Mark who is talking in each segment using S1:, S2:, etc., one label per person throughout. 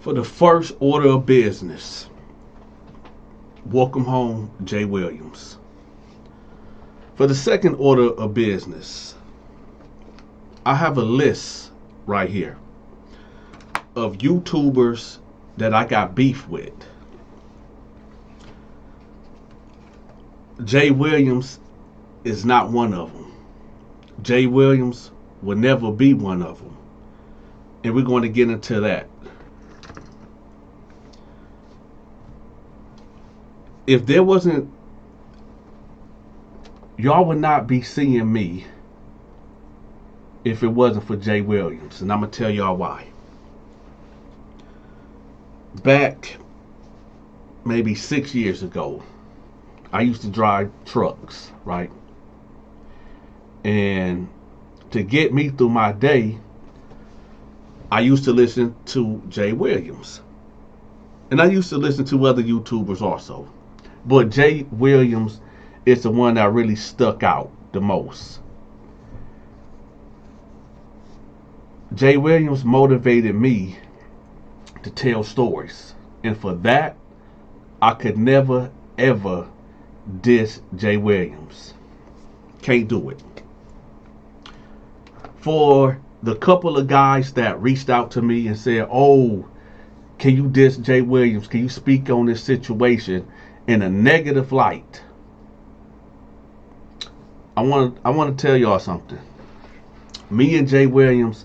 S1: For the first order of business, welcome home, jwilliams. For the second order of business, I have a list right here of YouTubers that I got beef with. jwilliams is not one of them. jwilliams will never be one of them. And we're going to get into that. If there wasn't, y'all would not be seeing me if it wasn't for jwilliams. And I'm going to tell y'all why. Back maybe 6 years ago, I used to drive trucks, right? And to get me through my day, I used to listen to jwilliams. And I used to listen to other YouTubers also. But jwilliams is the one that really stuck out the most. jwilliams motivated me to tell stories. And for that, I could never, ever diss jwilliams. Can't do it. For the couple of guys that reached out to me and said, oh, can you diss jwilliams? Can you speak on this situation in a negative light? I want to tell y'all something. Me and jwilliams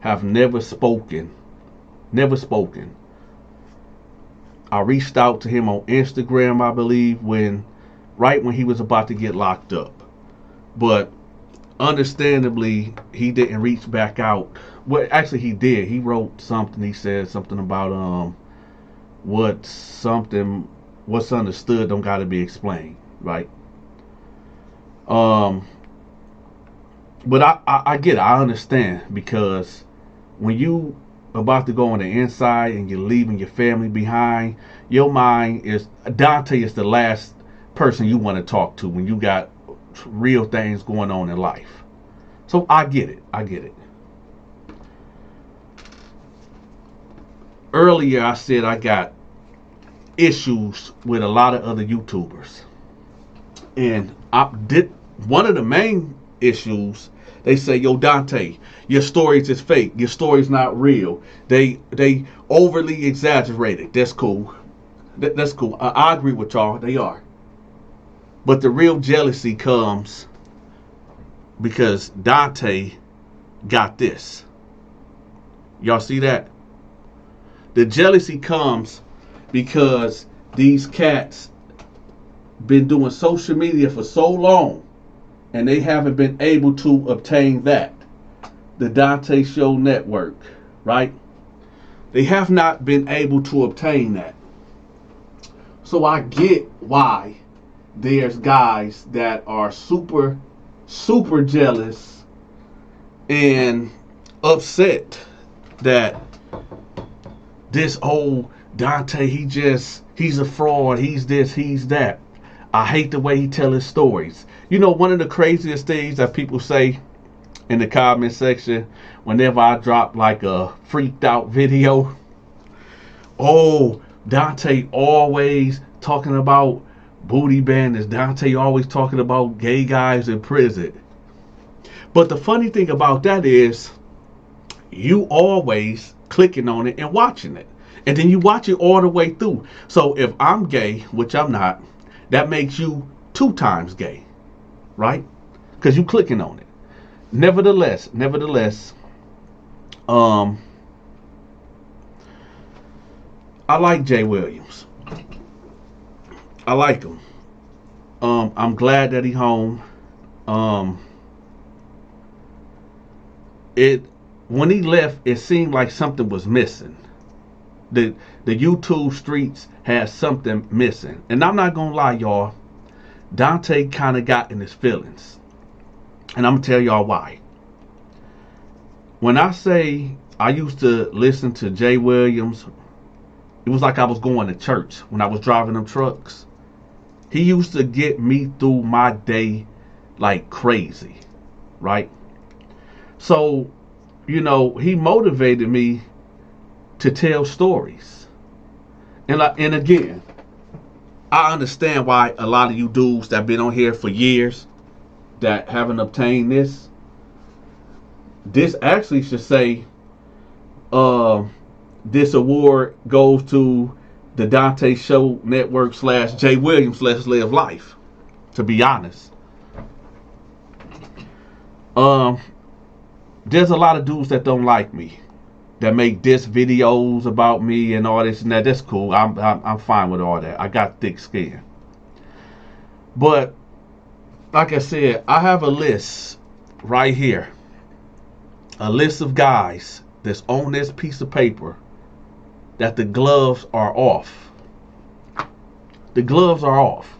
S1: have never spoken. Never spoken. I reached out to him on Instagram, I believe, right when he was about to get locked up. But understandably, he didn't reach back out. Well, actually he did. He wrote something. He said something about what's understood don't gotta be explained, right? But I get it. I understand, because when you about to go on the inside and you're leaving your family behind, your mind is, Dante is the last person you want to talk to when you got real things going on in life. So I get it. I get it. Earlier I said I got issues with a lot of other YouTubers. And one of the main issues, they say, yo, Dante, your stories is fake. Your story's not real. They overly exaggerated. That's cool. That's cool. I agree with y'all. They are. But the real jealousy comes because Dante got this. Y'all see that? The jealousy comes because these cats been doing social media for so long, and they haven't been able to obtain that. The Donta Show Network, right? They have not been able to obtain that. So I get why there's guys that are super, super jealous and upset that this old Dante, he's a fraud, he's this, he's that. I hate the way he tells his stories. You know, one of the craziest things that people say in the comment section whenever I drop like a freaked out video, oh, Dante always talking about booty bandits. Dante always talking about gay guys in prison. But the funny thing about that is you always clicking on it and watching it. And then you watch it all the way through. So if I'm gay, which I'm not, that makes you 2 times gay, right? Because you clicking on it. Nevertheless, I like jwilliams. I like him. I'm glad that he's home. When he left, it seemed like something was missing. The YouTube streets had something missing. And I'm not gonna lie, y'all, Dante kind of got in his feelings. And I'm gonna tell y'all why. When I say I used to listen to jwilliams, it was like I was going to church when I was driving them trucks. He used to get me through my day like crazy, right? So, you know, he motivated me to tell stories. And again, I understand why a lot of you dudes that been on here for years that haven't obtained this. This actually should say, this award goes to the Donta Show Network / jwilliams Let's Live Life. To be honest, there's a lot of dudes that don't like me, that make diss videos about me and all this and that. That's cool. I'm fine with all that. I got thick skin. But like I said, I have a list right here. A list of guys that's on this piece of paper that the gloves are off. The gloves are off.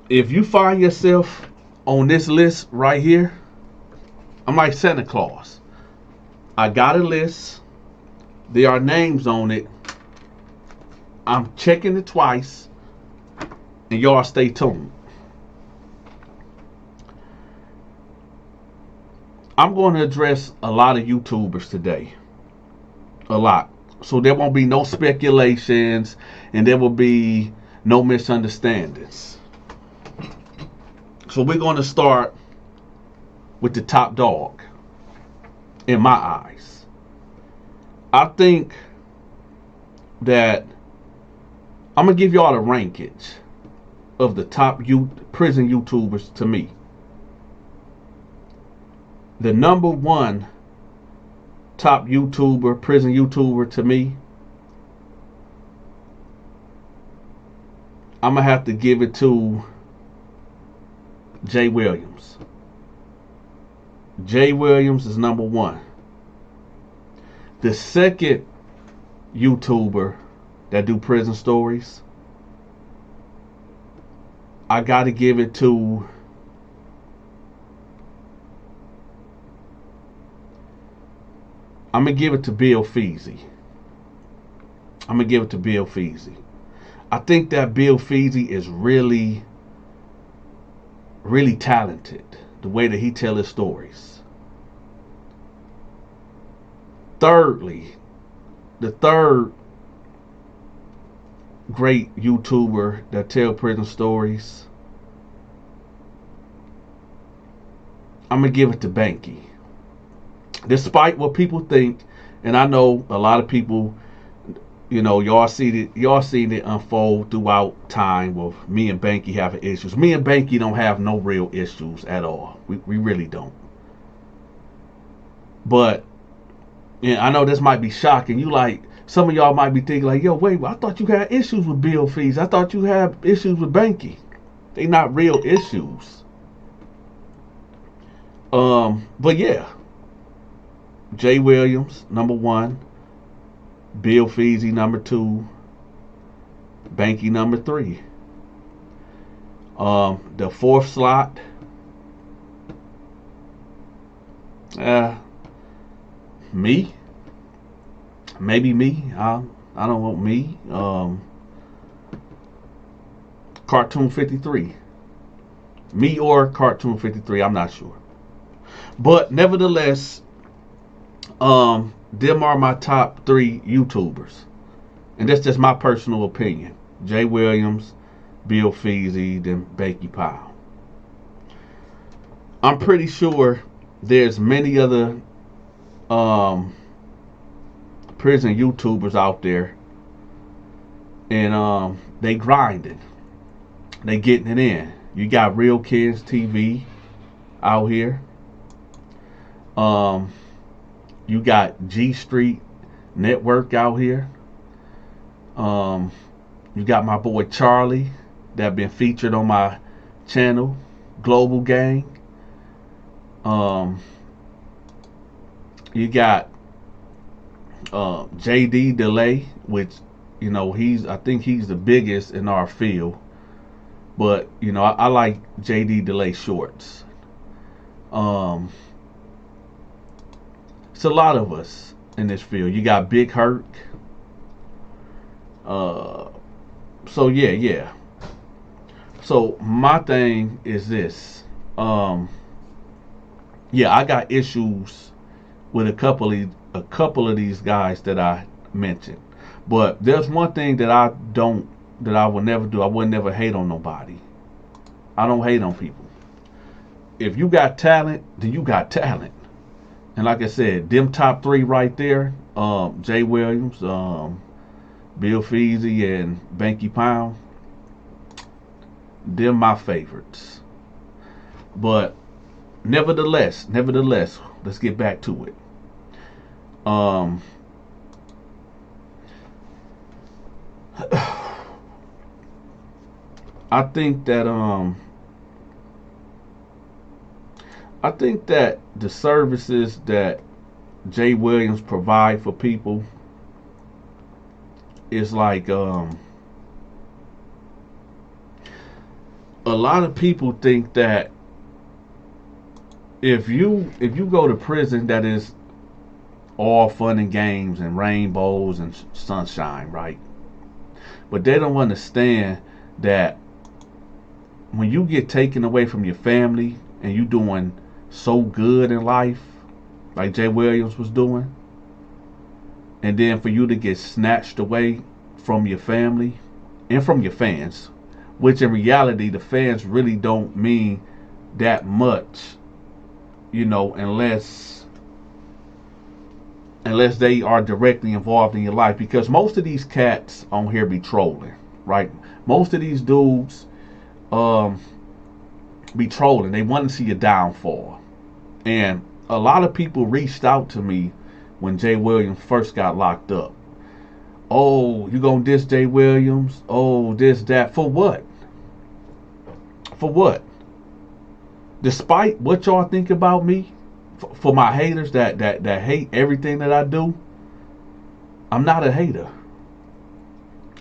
S1: If you find yourself on this list right here, I'm like Santa Claus. I got a list. There are names on it. I'm checking it twice. And y'all stay tuned. I'm going to address a lot of YouTubers today. A lot. So there won't be no speculations and there will be no misunderstandings. So we're going to start with the top dog in my eyes. I think that I'm going to give y'all a rankage of the top prison YouTubers to me. The number one top YouTuber, prison YouTuber to me, I'm going to have to give it to jwilliams. jwilliams is number one. The second YouTuber that do prison stories, I got to give it to I'm going to give it to Bill Feasy. I'm going to give it to Bill Feasy. I think that Bill Feasy is really, really talented. The way that he tells his stories. Thirdly, the third great YouTuber that tell prison stories, I'm going to give it to Banky. Despite what people think, and I know a lot of people, you know, y'all seen it unfold throughout time with me and Banky having issues. Me and Banky don't have no real issues at all. We really don't. But yeah, I know this might be shocking. You like, some of y'all might be thinking like, yo, wait, I thought you had issues with Bill Fees. I thought you had issues with Banky. They not real issues. But yeah. jwilliams, number one. Bill Feasy, number two. Banky, number three. The fourth slot. Me. Maybe me. I don't want me. Cartoon 53. Me or Cartoon 53. I'm not sure. But nevertheless, them are my top three YouTubers. And that's just my personal opinion. jwilliams, Bill Feasy, then Banky Powell. I'm pretty sure there's many other prison YouTubers out there, and they grinding. They getting it in. You got Real Kids TV out here. You got G Street Network out here. You got my boy Charlie that been featured on my channel, Global Gang. You got JD Delay, which, you know, I think he's the biggest in our field. But, you know, I like JD Delay shorts. It's a lot of us in this field. You got Big Herc. So yeah. So my thing is this. Yeah, I got issues with a couple of these guys that I mentioned. But there's one thing that I will never do. I will never hate on nobody. I don't hate on people. If you got talent, then you got talent. And like I said, them top three right there, Jay Williams, Bill Feasy, and Banky Pound, they're my favorites. But nevertheless, let's get back to it. I think that the services that Jay Williams provide for people is like a lot of people think that if you go to prison, that is all fun and games and rainbows and sunshine, right? But they don't understand that when you get taken away from your family and you doing so good in life, like Jay Williams was doing, and then for you to get snatched away from your family and from your fans, which in reality the fans really don't mean that much, unless they are directly involved in your life, because most of these cats on here be trolling, right? Most of these dudes be trolling. They want to see a downfall. And a lot of people reached out to me when Jay Williams first got locked up. Oh, you gonna diss Jay Williams? Oh, this, that. For what? For what? Despite what y'all think about me, for my haters that hate everything that I do, I'm not a hater.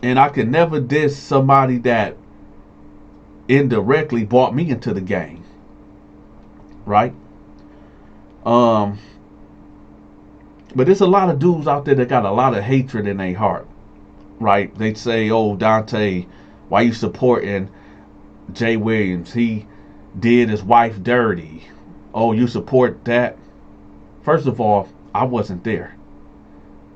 S1: And I could never diss somebody that indirectly brought me into the game. Right? But there's a lot of dudes out there that got a lot of hatred in their heart. Right? They say, oh, Dante, why you supporting Jay Williams? He did his wife dirty. Oh, you support that? First of all, I wasn't there.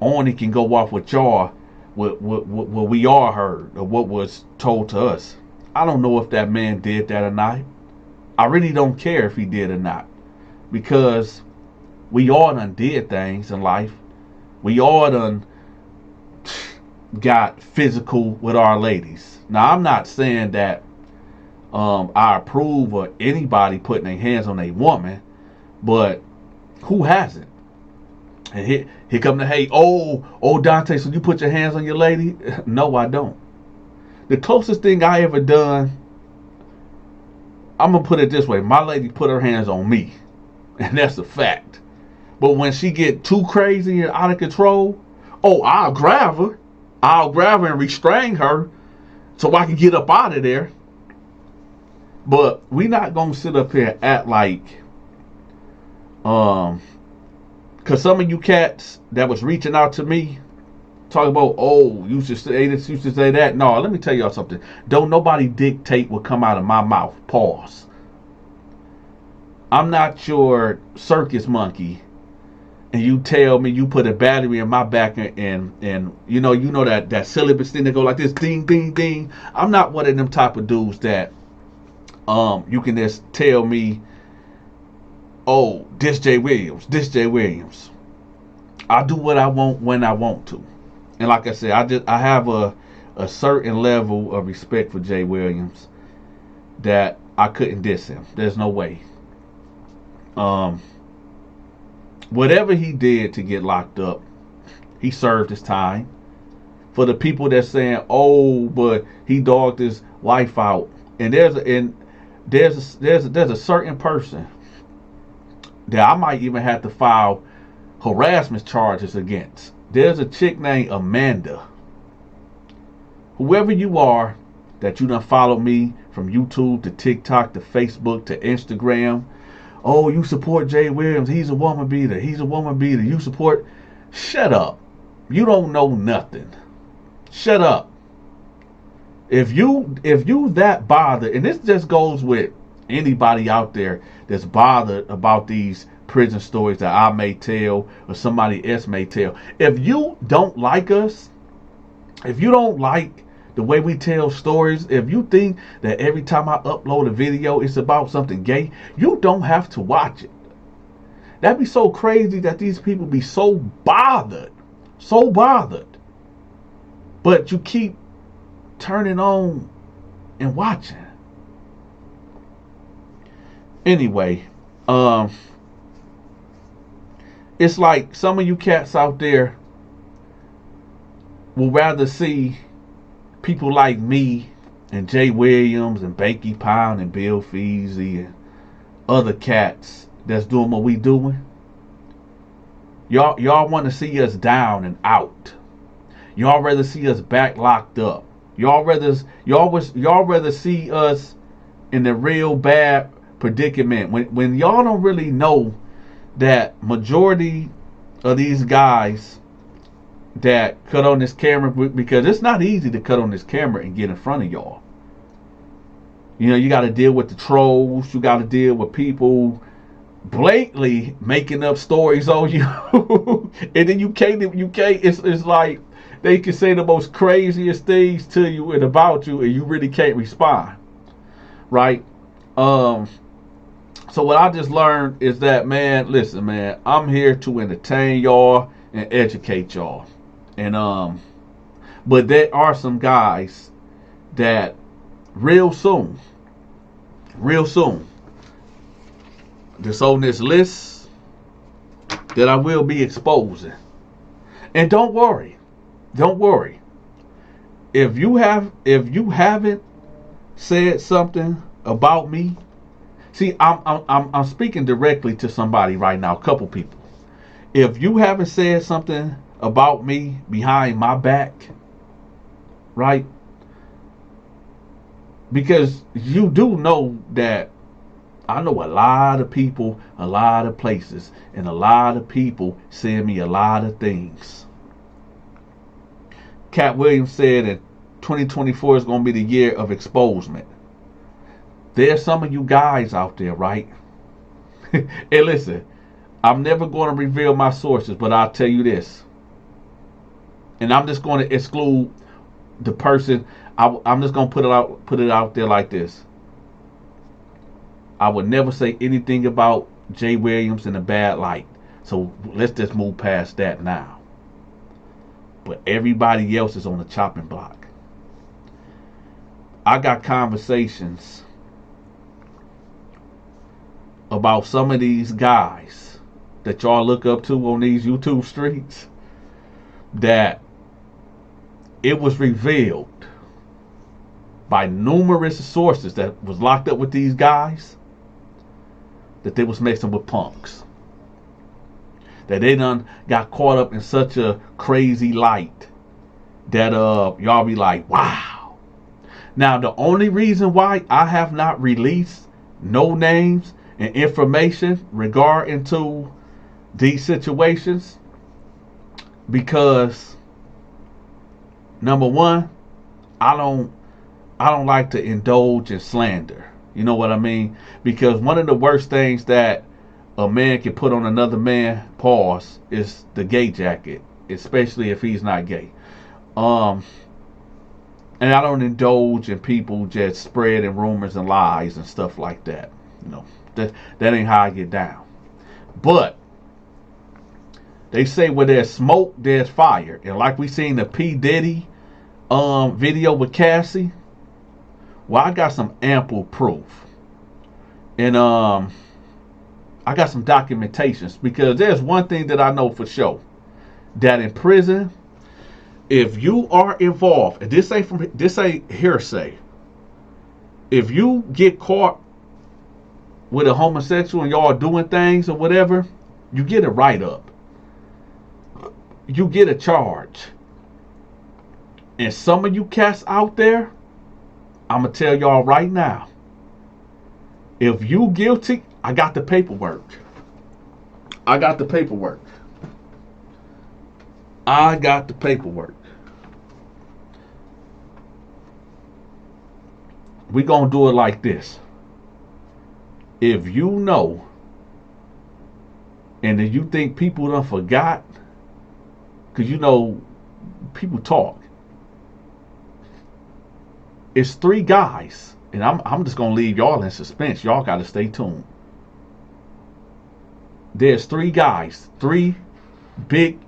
S1: Only can go off with y'all, what we all heard, or what was told to us. I don't know if that man did that or not. I really don't care if he did or not. Because we all done did things in life. We all done got physical with our ladies. Now, I'm not saying that I approve of anybody putting their hands on a woman, but who hasn't? And here come the hate. Oh, Dante, so you put your hands on your lady? No, I don't. The closest thing I ever done, I'm gonna put it this way: my lady put her hands on me, and that's a fact. But when she get too crazy and out of control, I'll grab her and restrain her so I can get up out of there. But we not gonna sit up here and act like, cause some of you cats that was reaching out to me, talking about, you should say this, you should say that. No, let me tell y'all something. Don't nobody dictate what come out of my mouth. Pause. I'm not your circus monkey, and you tell me you put a battery in my back and you know that syllabus thing that go like this, ding, ding, ding. I'm not one of them type of dudes that you can just tell me, this Jay Williams. I do what I want when I want to. And like I said, I have a certain level of respect for Jay Williams that I couldn't diss him. There's no way. Whatever he did to get locked up, he served his time. For the people that's saying, but he dogged his wife out, and there's a certain person that I might even have to file harassment charges against. There's a chick named Amanda. Whoever you are, that you done follow me from YouTube to TikTok to Facebook to Instagram. You support Jay Williams. He's a woman beater. You support. Shut up. You don't know nothing. Shut up. If you that bothered, and this just goes with anybody out there that's bothered about these prison stories that I may tell or somebody else may tell. If you don't like us, if you don't like the way we tell stories, if you think that every time I upload a video it's about something gay, you don't have to watch it. That'd be so crazy that these people be so bothered. But you keep turning on and watching. Anyway, it's like some of you cats out there will rather see people like me and jwilliams and Banky Pound and Bill Feasy and other cats that's doing what we doing. Y'all want to see us down and out. Y'all rather see us back locked up. Y'all rather see us in the real bad predicament. When y'all don't really know that majority of these guys that cut on this camera, because it's not easy to cut on this camera and get in front of y'all. You know, you got to deal with the trolls. You got to deal with people blatantly making up stories on you. And then you can't, it's like they can say the most craziest things to you and about you, and you really can't respond. Right? So what I just learned is that, man, listen, man, I'm here to entertain y'all and educate y'all. And but there are some guys that real soon, that's on this list that I will be exposing. And don't worry. If you haven't said something about me, see, I'm speaking directly to somebody right now, a couple people. If you haven't said something about me behind my back, right? Because you do know that I know a lot of people, a lot of places, and a lot of people send me a lot of things. Cat Williams said that 2024 is going to be the year of exposement. There's some of you guys out there, right? Hey, listen, I'm never going to reveal my sources, but I'll tell you this. And I'm just going to exclude the person. I'm just going to put it out there like this. I would never say anything about jwilliams in a bad light. So let's just move past that now. But everybody else is on the chopping block. I got conversations about some of these guys that y'all look up to on these YouTube streets, that it was revealed by numerous sources that was locked up with these guys that they was messing with punks. That they done got caught up in such a crazy light that y'all be like, wow. Now the only reason why I have not released no names and information regarding to these situations, because number one, I don't like to indulge in slander. You know what I mean? Because one of the worst things that a man can put on another man, pause, is the gay jacket, especially if he's not gay. And I don't indulge in people just spreading rumors and lies and stuff like that. You know, that ain't how I get down. But they say where there's smoke, there's fire. And like we seen the P. Diddy video with Cassie, well, I got some ample proof. And I got some documentations, because there's one thing that I know for sure, that in prison, if you are involved, and this ain't hearsay, if you get caught with a homosexual and y'all doing things or whatever, you get a write-up. You get a charge. And some of you cats out there, I'm going to tell y'all right now, if you guilty, I got the paperwork. I got the paperwork. We going to do it like this. If you know And then you think people done forgot? Because you know, people talk. It's three guys. And I'm just going to leave y'all in suspense. Y'all got to stay tuned. There's three guys. Two big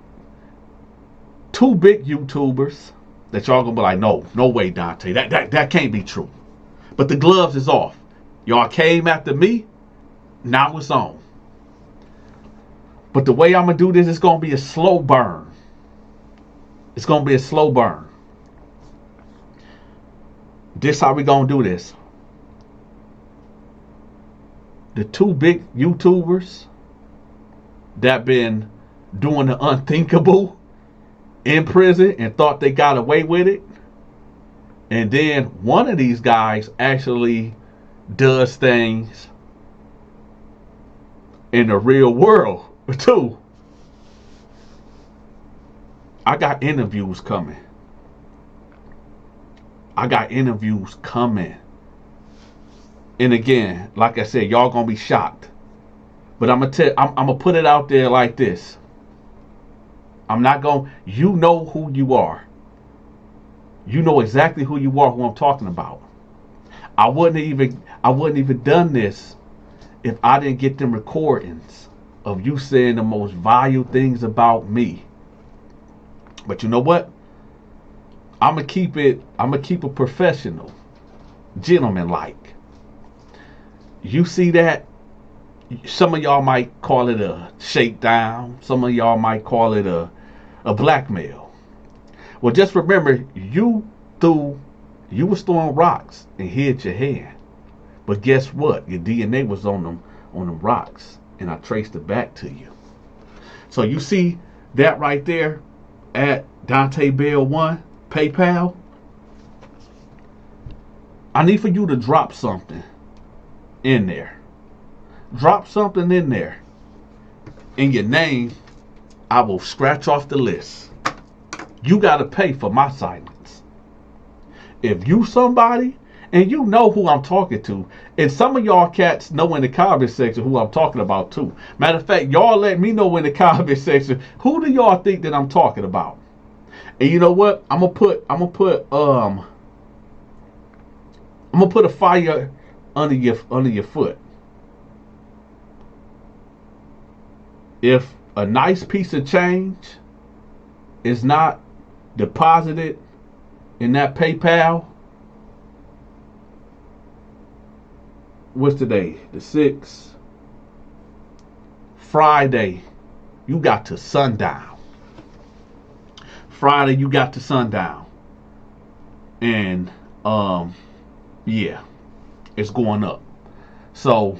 S1: YouTubers that y'all going to be like, no way, Dante. That can't be true. But the gloves is off. Y'all came after me. Now it's on. But the way I'm going to do this is going to be a slow burn. It's going to be a slow burn. This how we going to do this. The two big YouTubers that been doing the unthinkable in prison and thought they got away with it. And then one of these guys actually does things in the real world too. I got interviews coming. And again, like I said, y'all gonna be shocked. But I'm gonna put it out there like this. You know who you are. You know exactly who you are, who I'm talking about. I wouldn't even done this if I didn't get them recordings of you saying the most vile things about me. But you know what? I'm gonna keep it professional, gentleman-like. You see that? Some of y'all might call it a shakedown. Some of y'all might call it a blackmail. Well, just remember, you was throwing rocks and hit your hand. But guess what? Your DNA was on them rocks, and I traced it back to you. So you see that right there at Dante Bell 1 PayPal. I need for you to drop something in there. Drop something in there. In your name, I will scratch off the list. You got to pay for my silence. If you somebody, and you know who I'm talking to, and some of y'all cats know in the comment section who I'm talking about too. Matter of fact, y'all let me know in the comment section, who do y'all think that I'm talking about? And you know what? I'm gonna put a fire under your foot. If a nice piece of change is not deposited in that PayPal, what's today? The 6th. Friday, you got to sundown. Friday, you got to sundown. And yeah, it's going up. So,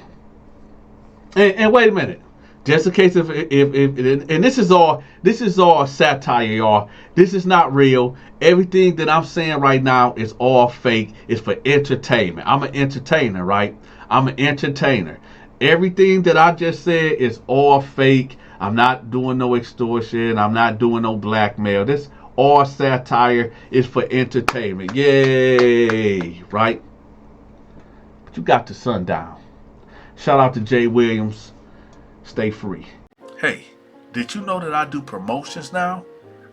S1: and wait a minute. Just in case if and this is all satire, y'all. This is not real. Everything that I'm saying right now is all fake. It's for entertainment. I'm an entertainer, right? I'm an entertainer. Everything that I just said is all fake. I'm not doing no extortion. I'm not doing no blackmail. This all satire is for entertainment. Yay, right? But you got to sundown. Shout out to jwilliams. Stay free. Hey, did you know that I do promotions now?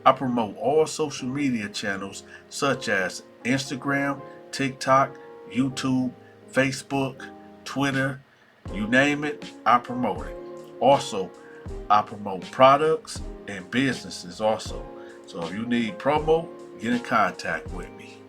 S1: I promote all social media channels such as Instagram, TikTok, YouTube, Facebook, Twitter, you name it, I promote it. Also, I promote products and businesses also. So if you need promo, get in contact with me.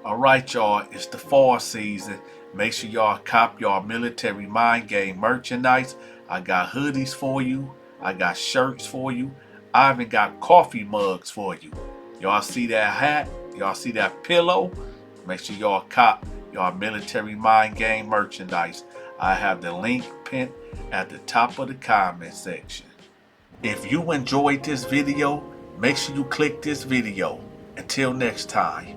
S1: Alright y'all, it's the fall season. Make sure y'all cop y'all military mind game merchandise. I got hoodies for you. I got shirts for you. I even got coffee mugs for you. Y'all see that hat? Y'all see that pillow? Make sure y'all cop y'all military mind game merchandise. I have the link pinned at the top of the comment section. If you enjoyed this video, make sure you click this video. Until next time.